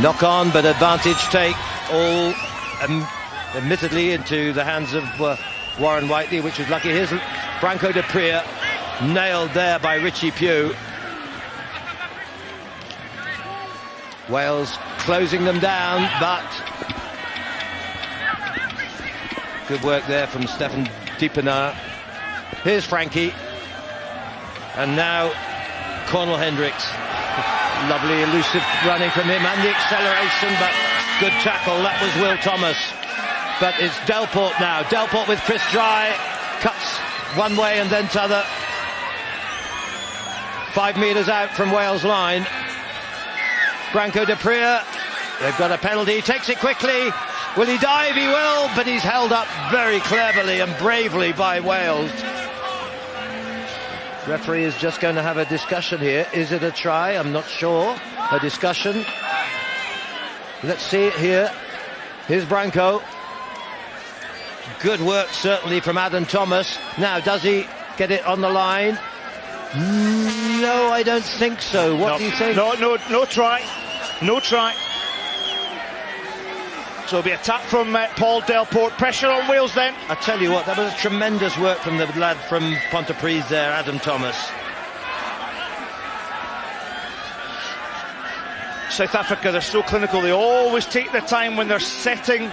Knock on, but advantage take, all admittedly into the hands of Warren Whiteley, which was lucky. Here's Branco de Prea, nailed there by Richie Pugh. Wales closing them down, but good work there from Stefan Diepenaar. Here's Frankie, and now Cornel Hendricks. Lovely elusive running from him, and the acceleration, but good tackle. That was Will Thomas. But it's Delport now. Delport with Chris Dry, cuts one way and then t'other. 5 metres out from Wales line. Branco de Prea, they've got a penalty, he takes it quickly. Will he dive? He will, but he's held up very cleverly and bravely by Wales. Referee is just going to have a discussion here. Is it a try? I'm not sure. A discussion. Let's see it here. Here's Branco. Good work certainly from Adam Thomas. Now, does he get it on the line? No, I don't think so. What do you think? No try. No try. So it'll be a tap from Paul Delport. Pressure on Wales then. I tell you what, that was tremendous work from the lad from Pontypridd there, Adam Thomas. South Africa, they're so clinical. They always take their time when they're setting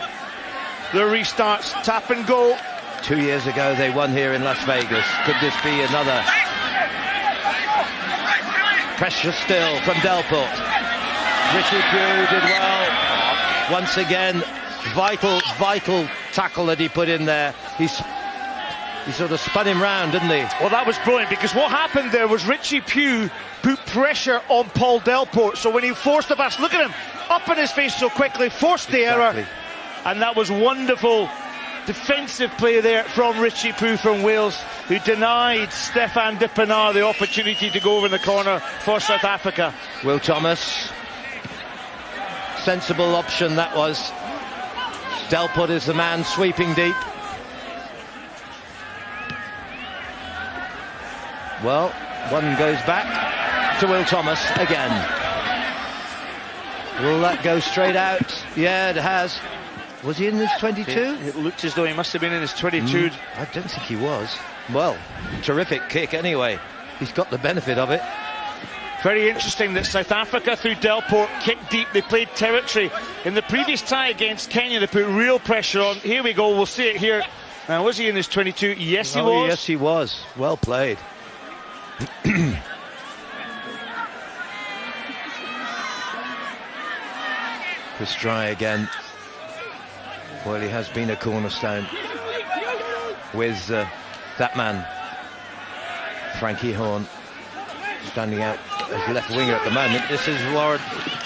their restarts. Tap and go. 2 years ago they won here in Las Vegas. Could this be another? Pressure still from Delport. Richie Pugh did well. Once again, vital tackle that he put in there. He sort of spun him round, didn't he? Well, that was brilliant, because what happened there was Richie Pugh put pressure on Paul Delport. So when he forced the pass, look at him, up in his face so quickly, forced the error. And that was wonderful defensive play there from Richie Pugh from Wales, who denied Stefan Diepenaar the opportunity to go over in the corner for South Africa. Will Thomas, sensible option that was. Delport is the man sweeping deep. Well, one goes back to Will Thomas again. Will that go straight out? Yeah, it has. Was he in his 22? It looked as though he must have been in his 22. I don't think he was. Well, terrific kick anyway. He's got the benefit of it. Very interesting that South Africa, through Delport, kicked deep. They played territory. In the previous tie against Kenya, they put real pressure on. Here we go, we'll see it here. Now, was he in his 22? Yes, he was. Yes, he was. Well played. Chris Dry again. Well, he has been a cornerstone with that man, Frankie Horn, standing out as left winger at the moment. This is Warren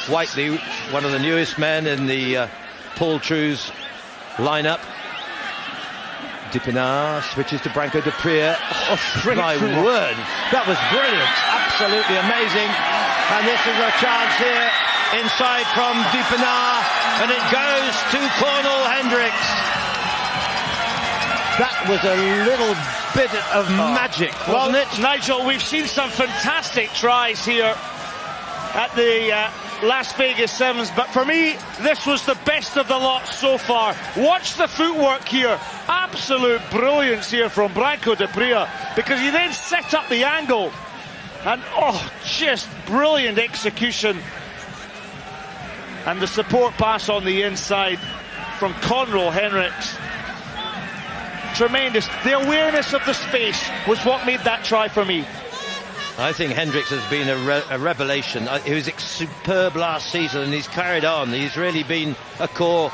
Whiteley, one of the newest men in the Paul Trues lineup. Diepenaar switches to Branco de Prea. Oh, my word, that was brilliant, absolutely amazing. And this is a chance here inside from Diepenaar, and it goes to Cornel Hendricks. That was a little bit of magic, wasn't it? Nigel, we've seen some fantastic tries here at the Las Vegas Sevens, but for me, this was the best of the lot so far. Watch the footwork here. Absolute brilliance here from Branco de Prea, because he then set up the angle, and just brilliant execution. And the support pass on the inside from Cornel Hendricks. Tremendous. The awareness of the space was what made that try for me. I think Hendricks has been a revelation. He was superb last season, and he's carried on. He's really been a core.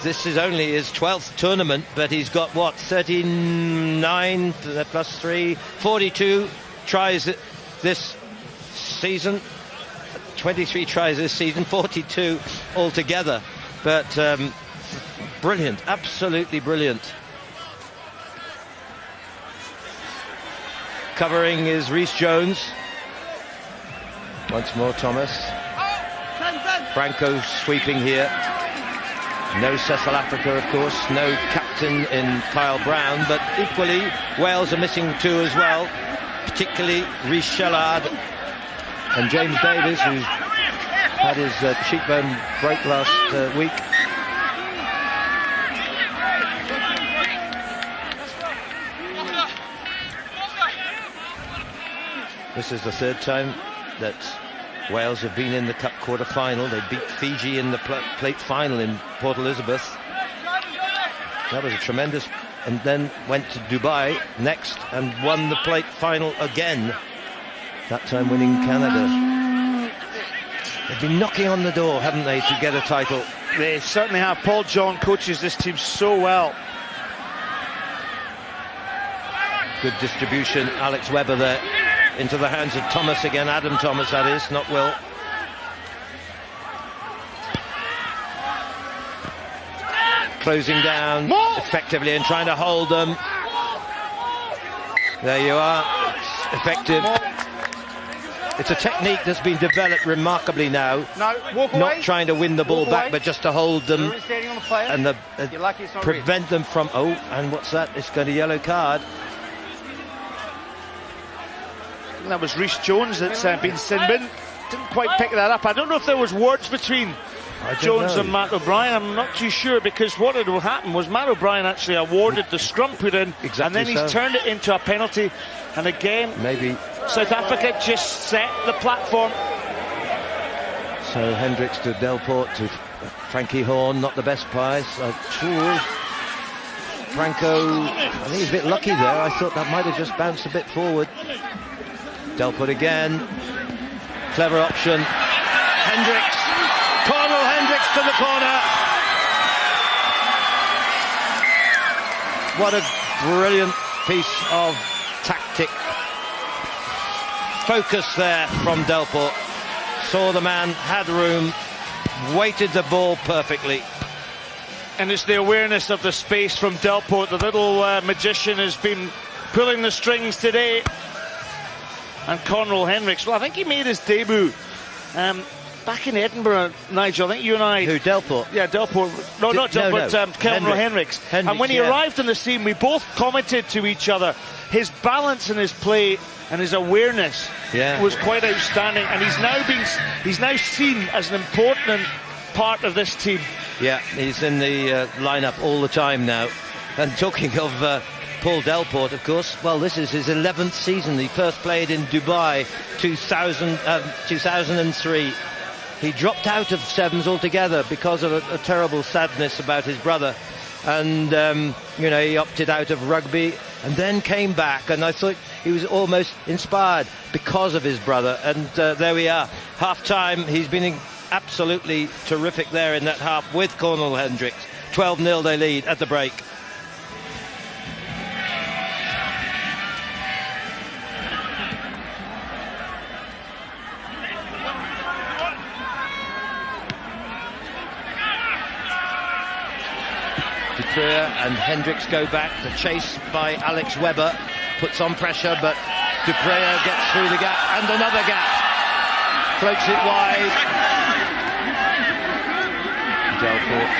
This is only his 12th tournament, but he's got, what, 39 plus 3, 42 tries this season. 23 tries this season, 42 altogether. But brilliant, absolutely brilliant. Covering is Rhys Jones. Once more Thomas. Branco sweeping here. No Cecil Africa, of course. No captain in Kyle Brown, but equally Wales are missing two as well, particularly Rhys Shellard and James Davis, who's Had his cheekbone break last week. This is the third time that Wales have been in the Cup quarter-final. They beat Fiji in the plate final in Port Elizabeth. That was a tremendous... And then went to Dubai next and won the plate final again. That time winning Canada. They've been knocking on the door, haven't they, to get a title? They certainly have. Paul John coaches this team so well. Good distribution. Alex Webber there into the hands of Thomas again. Adam Thomas, that is, not Will. Closing down effectively and trying to hold them. There you are. It's effective. It's a technique that's been developed remarkably now. Not trying to win the ball back, but just to hold them and prevent them from... Oh, and what's that? It's got a yellow card. That was Rhys Jones that's been sin bin. Didn't quite pick that up. I don't know if there was words between Jones and Matt O'Brien. I'm not too sure, because what had happened was Matt O'Brien actually awarded the scrum put in, and then he's turned it into a penalty. And again, maybe South Africa just set the platform. So Hendricks to Delport to Frankie Horn, not the best price. Franco, I think he's a bit lucky there. I thought that might have just bounced a bit forward. Delport again. Clever option. Hendricks. Cornel Hendricks to the corner. What a brilliant piece of tactic. Focus there from Delport. Saw the man, had room, weighted the ball perfectly. And it's the awareness of the space from Delport. The little magician has been pulling the strings today. And Cornel Hendricks, well, I think he made his debut back in Edinburgh, Nigel. I think you and I... Who, Delport? Yeah, Delport. No, not Delport, no. Cornel Hendricks. And when he arrived on the scene, we both commented to each other. His balance and his play and his awareness was quite outstanding. And he's now seen as an important part of this team. Yeah, he's in the lineup all the time now. And talking of Paul Delport, of course, well, this is his 11th season. He first played in Dubai 2003. He dropped out of sevens altogether because of a terrible sadness about his brother. And, you know, he opted out of rugby and then came back. And I thought he was almost inspired because of his brother. And there we are. Half-time, he's been absolutely terrific there in that half with Cornel Hendricks. 12-0 they lead at the break. And Hendricks go back. The chase by Alex Webber puts on pressure, but Dupré gets through the gap, and another gap. Floats it wide. Delport.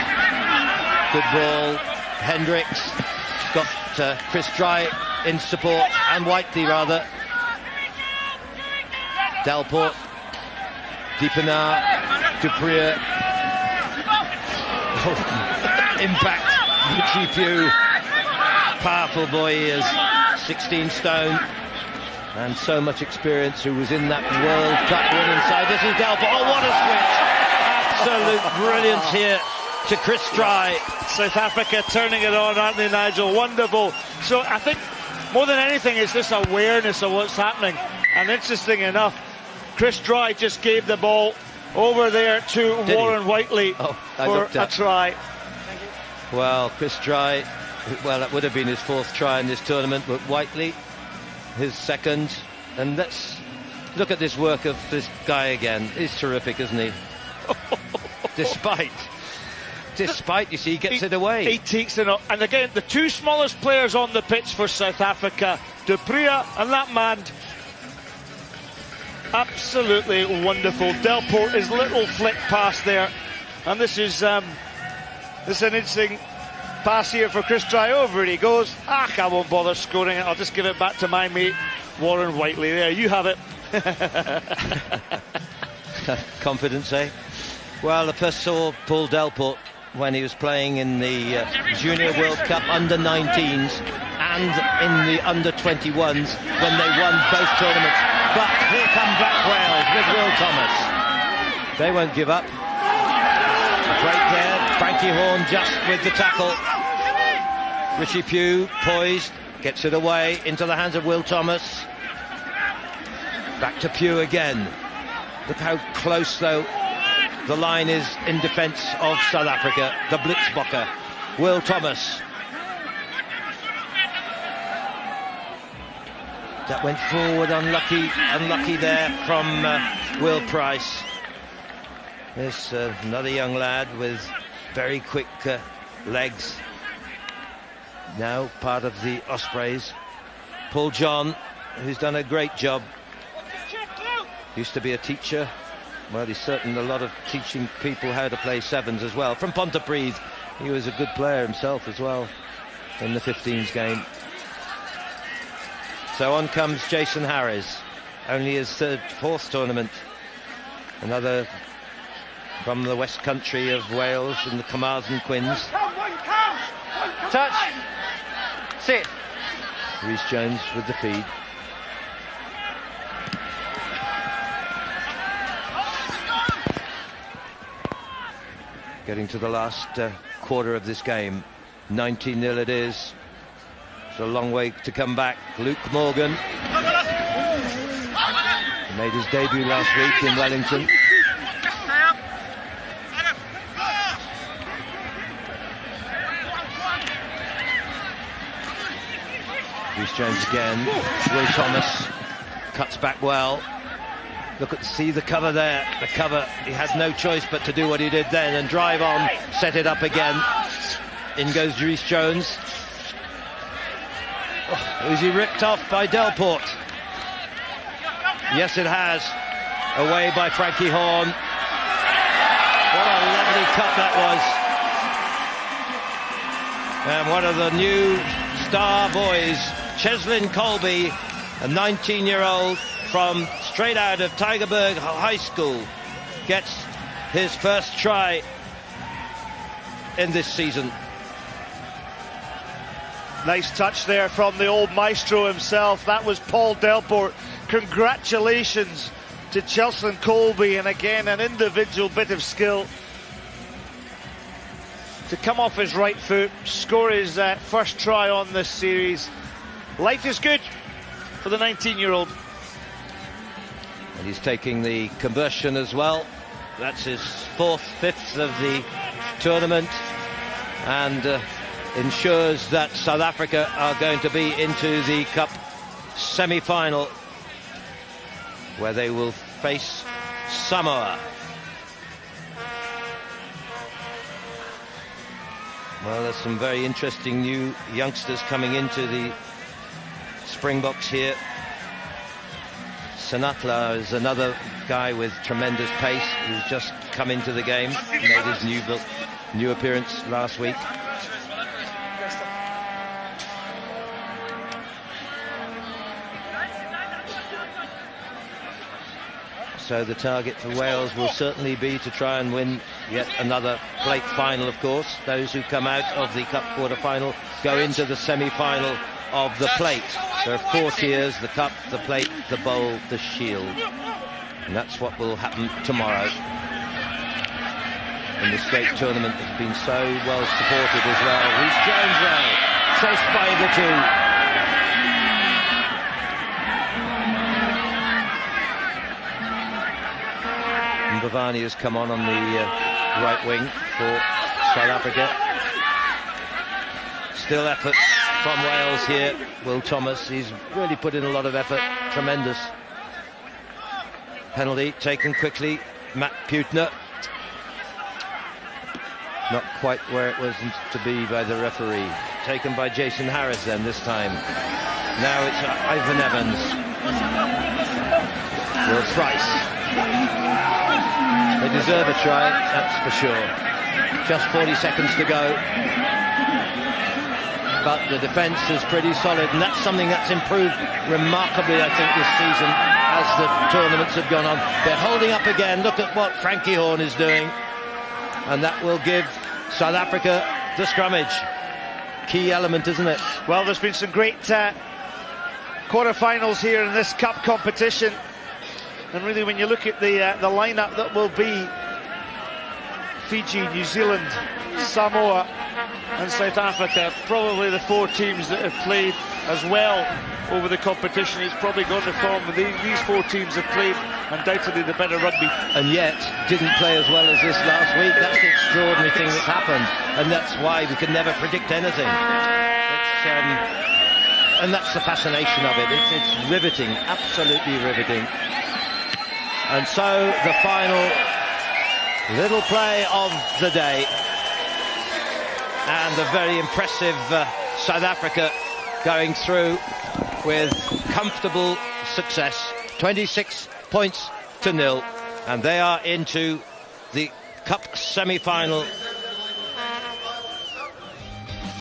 Good ball. Hendricks got Chris Dry in support, and Whiteley rather. Delport. Deepenar. Dupré. Impact. Richie Pugh, powerful boy he is, 16 stone, and so much experience, who was in that World Cup winning side. This is Delport. Oh, what a switch! Absolute brilliance here to Chris Dry. South Africa turning it on, aren't they, Nigel? Wonderful. So I think more than anything is this awareness of what's happening. And interesting enough, Chris Dry just gave the ball over there to Warren Whiteley for a try. Well, Chris Dry, well, that would have been his fourth try in this tournament, but Whiteley, his second. And let's look at this work of this guy again. He's terrific, isn't he? Despite, you see, he gets it away. He takes it up. And again, the two smallest players on the pitch for South Africa, Dupré and that man. Absolutely wonderful. Delport, his little flick pass there. And this is an interesting pass here for Chris Dry. Over he goes. I won't bother scoring it. I'll just give it back to my mate, Warren Whiteley. There, you have it. Confidence, eh? Well, I first saw Paul Delport when he was playing in the Junior World Cup under-19s and in the under-21s when they won both tournaments. But here come back Wales with Will Thomas. They won't give up. Great there, Frankie Horn just with the tackle. Richie Pugh poised, gets it away into the hands of Will Thomas. Back to Pugh again. Look how close, though, the line is in defence of South Africa. The Blitzbokker, Will Thomas. That went forward, unlucky there from Will Price. There's another young lad with very quick legs. Now part of the Ospreys. Paul John, who's done a great job. Used to be a teacher. Well, he's certainly a lot of teaching people how to play sevens as well. From Pontypridd, he was a good player himself as well in the 15s game. So on comes Jason Harris, only his fourth tournament. Another from the West Country of Wales in the Carmarthen Quins. Touch. Sit. Rhys Jones with the feed. Getting to the last quarter of this game. 19-0 it is. It's a long way to come back. Luke Morgan. He made his debut last week in Wellington. Rhys Jones again. Will Thomas cuts back well. See the cover there. The cover, he had no choice but to do what he did then and drive on, set it up again. In goes Rhys Jones. Oh, is he ripped off by Delport? Yes, it has. Away by Frankie Horn. What a lovely cut that was. And one of the new star boys, Cheslin Colby, a 19-year-old from straight out of Tygerberg High School, gets his first try in this season. Nice touch there from the old maestro himself. That was Paul Delport. Congratulations to Cheslin Colby, and again an individual bit of skill to come off his right foot, score his first try on this series. Life is good for the 19-year-old. And he's taking the conversion as well. That's his fifth of the tournament, and ensures that South Africa are going to be into the Cup semi-final, where they will face Samoa. Well, there's some very interesting new youngsters coming into the Springboks here. Senatla is another guy with tremendous pace who's just come into the game, made his new appearance last week. So the target for Wales will certainly be to try and win yet another plate final, of course. Those who come out of the Cup quarter-final go into the semi-final of the plate. There are 4 tiers: the Cup, the plate, the bowl, the shield. And that's what will happen tomorrow. And the state tournament has been so well supported as well. Rhys Jones now, chased by the two. And Bhavani has come on the right wing for South Africa. Still effort from Wales here. Will Thomas, he's really put in a lot of effort. Tremendous. Penalty taken quickly. Matt Putner. Not quite where it was to be by the referee. Taken by Jason Harris then this time. Now it's Ivan Evans. Will Price. They deserve a try, that's for sure. Just 40 seconds to go. But the defence is pretty solid, and that's something that's improved remarkably, I think, this season, as as the tournaments have gone on. They're holding up again. Look at what Frankie Horn is doing. And that will give South Africa the scrummage. Key element, isn't it? Well, there's been some great quarter-finals here in this cup competition. And really, when you look at the lineup that will be Fiji, New Zealand, Samoa and South Africa, probably the 4 teams that have played as well over the competition, it's probably going to form. These 4 teams have played undoubtedly the better rugby. And yet didn't play as well as this last week. That's the extraordinary thing that's happened, and that's why we can never predict anything. And that's the fascination of it. It's riveting, absolutely riveting. And so the final little play of the day, and a very impressive South Africa going through with comfortable success, 26 points to 0, and they are into the cup semi-final